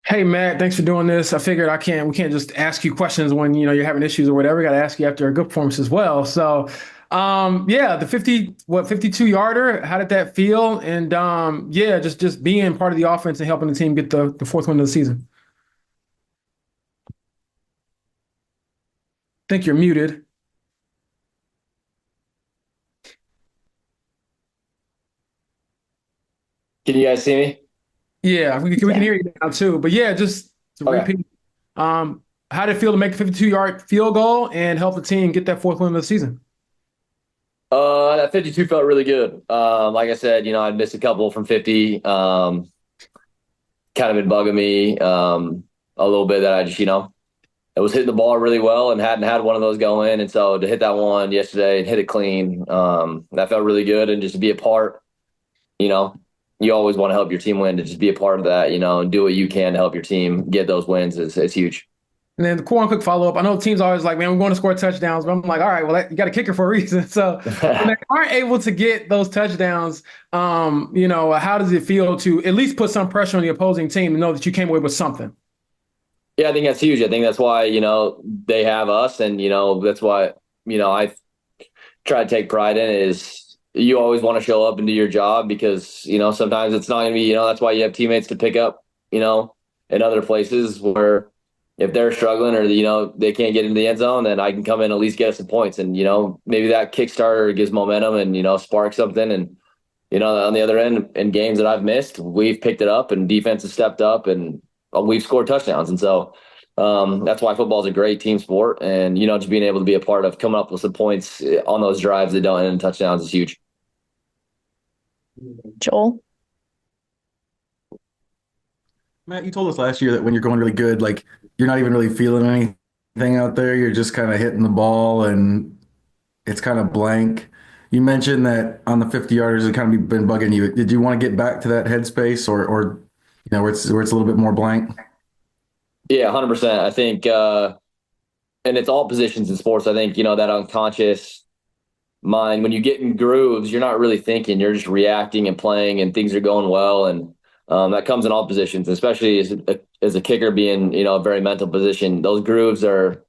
Hey Matt, thanks for doing this. I figured we can't just ask you questions when you're having issues or whatever. We got to ask you after a good performance as well. So, yeah, the 52 yarder. How did that feel? And yeah, just being part of the offense and helping the team get the fourth win of the season. I think you're muted. Can you guys see me? Yeah, we can Yeah. hear you now too. But yeah, just to Okay. repeat, how did it feel to make a 52-yard field goal and help the team get that fourth win of the season? That 52 felt really good. Like I said, I'd missed a couple from 50. Kind of been bugging me a little bit that I just, I was hitting the ball really well and hadn't had one of those go in. And so to hit that one yesterday and hit it clean, that felt really good. And just to be a part, you know, you always want to help your team win. To just be a part of that, and do what you can to help your team get those wins is huge. And then the quick follow up. I know teams always like, man, we're going to score touchdowns, but I'm like, all right, well, you got a kicker for a reason. So when they aren't able to get those touchdowns, how does it feel to at least put some pressure on the opposing team to know that you came away with something? Yeah, I think that's huge. I think that's why, they have us. And, that's why, I try to take pride in is you always want to show up and do your job because, sometimes it's not going to be, that's why you have teammates to pick up, in other places where if they're struggling or, they can't get into the end zone, then I can come in and at least get us some points. And, maybe that Kickstarter gives momentum and, spark something. And, on the other end, in games that I've missed, we've picked it up and defense has stepped up and we've scored touchdowns. And so, that's why football is a great team sport, and just being able to be a part of coming up with some points on those drives that don't end in touchdowns is huge. Joel? Matt, you told us last year that when you're going really good, like you're not even really feeling anything out there. You're just kind of hitting the ball and it's kind of blank. You mentioned that on the 50 yarders, it kind of been bugging you. Did you want to get back to that headspace or where it's a little bit more blank? Yeah, 100%. I think, and it's all positions in sports. I think that unconscious mind when you get in grooves, you're not really thinking. You're just reacting and playing, and things are going well, and that comes in all positions, especially as a kicker being a very mental position. Those grooves are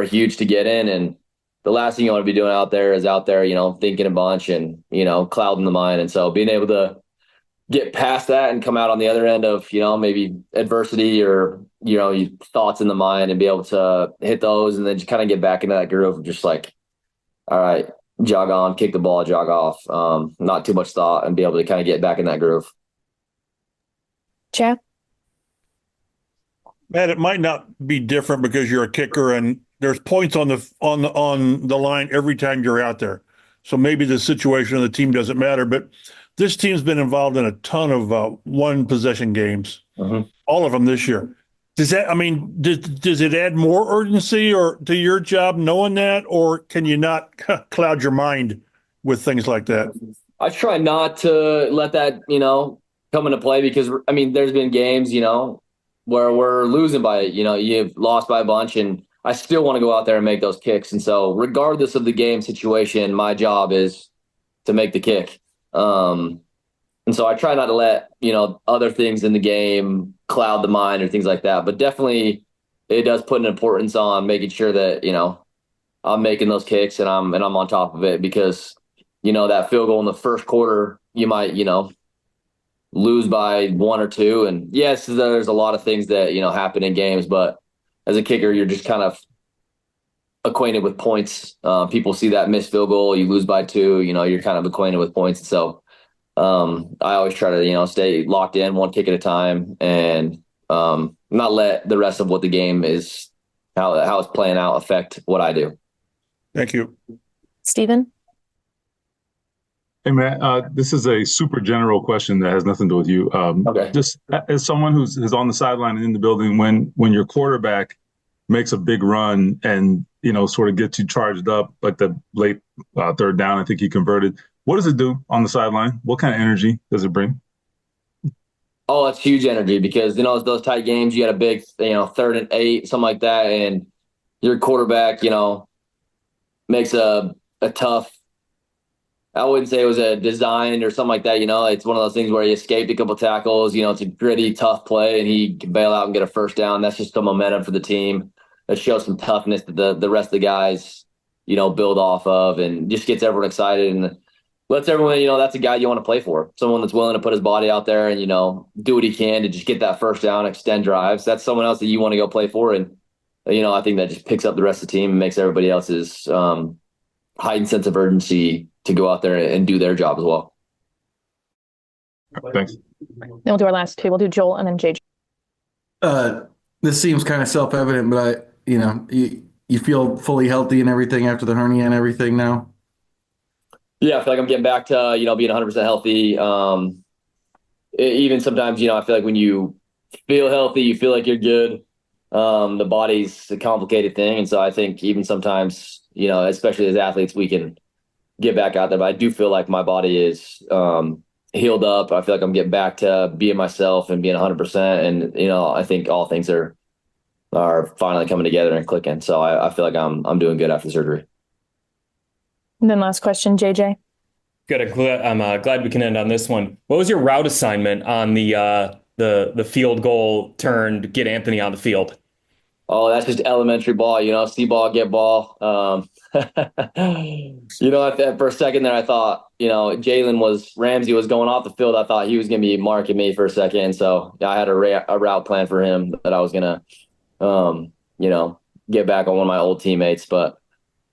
huge to get in. And the last thing you want to be doing out there is out there, thinking a bunch and, clouding the mind. And so being able to get past that and come out on the other end of, maybe adversity or, thoughts in the mind and be able to hit those and then just kind of get back into that groove of just like, all right, jog on, kick the ball, jog off. Not too much thought and be able to kind of get back in that groove. Chad? Matt, it might not be different because you're a kicker and there's points on the line every time you're out there. So maybe the situation of the team doesn't matter, but this team's been involved in a ton of one possession games, Mhm. all of them this year. Does it add more urgency or to your job knowing that, or can you not cloud your mind with things like that? I try not to let that, come into play because I mean, there's been games, where we're losing by, you've lost by a bunch, and I still want to go out there and make those kicks. And so, regardless of the game situation, my job is to make the kick. Um, and so I try not to let, other things in the game cloud the mind or things like that. But definitely, it does put an importance on making sure that, I'm making those kicks and I'm on top of it because that field goal in the first quarter, you might, lose by one or two. And yes, there's a lot of things that, happen in games, but as a kicker, you're just kind of acquainted with points. People see that missed field goal, you lose by two, you're kind of acquainted with points. So I always try to, stay locked in one kick at a time and not let the rest of what the game is, how it's playing out affect what I do. Thank you. Stephen? Hey man, this is a super general question that has nothing to do with you. Okay. Just as someone who's on the sideline and in the building, when your quarterback makes a big run and sort of gets you charged up, like the late third down, I think he converted. What does it do on the sideline? What kind of energy does it bring? Oh, it's huge energy because, those tight games, you got a big, 3rd and 8, something like that. And your quarterback, makes a tough I wouldn't say it was a design or something like that. It's one of those things where he escaped a couple tackles. It's a gritty, tough play, and he can bail out and get a first down. That's just the momentum for the team. That shows some toughness that the rest of the guys, build off of, and just gets everyone excited and lets everyone, that's a guy you want to play for. Someone that's willing to put his body out there and, do what he can to just get that first down, extend drives. That's someone else that you want to go play for. And, I think that just picks up the rest of the team and makes everybody else's heightened sense of urgency to go out there and do their job as well. Thanks. Then we'll do our last two. We'll do Joel and then JJ. This seems kind of self-evident, but you feel fully healthy and everything after the hernia and everything now? Yeah, I feel like I'm getting back to, being 100% healthy. Even sometimes, I feel like when you feel healthy, you feel like you're good. The body's a complicated thing. And so I think even sometimes, especially as athletes, we can get back out there. But I do feel like my body is healed up. I feel like I'm getting back to being myself and being 100%. And, I think all things are finally coming together and clicking. So I feel like I'm doing good after the surgery. And then last question, JJ. Good. I'm glad we can end on this one. What was your route assignment on the field goal turned get Anthony on the field? Oh, that's just elementary ball, see ball, get ball. For a second there, I thought, Ramsey was going off the field. I thought he was going to be marking me for a second. So I had a route plan for him that I was going to, get back on one of my old teammates. But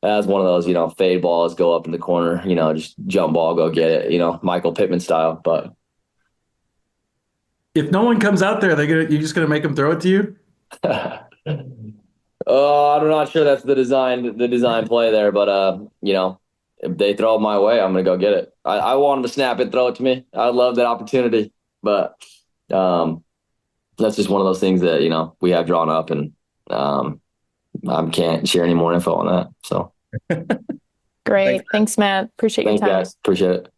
as one of those, fade balls, go up in the corner, just jump ball, go get it, Michael Pittman style. But if no one comes out there, you're just going to make them throw it to you? I'm not sure that's the design play there, but if they throw it my way, I'm gonna go get it. I want them to snap it, throw it to me. I love that opportunity, but that's just one of those things that we have drawn up, and I can't share any more info on that. So Great, thanks Matt. Appreciate your time. Thanks, guys. Appreciate it.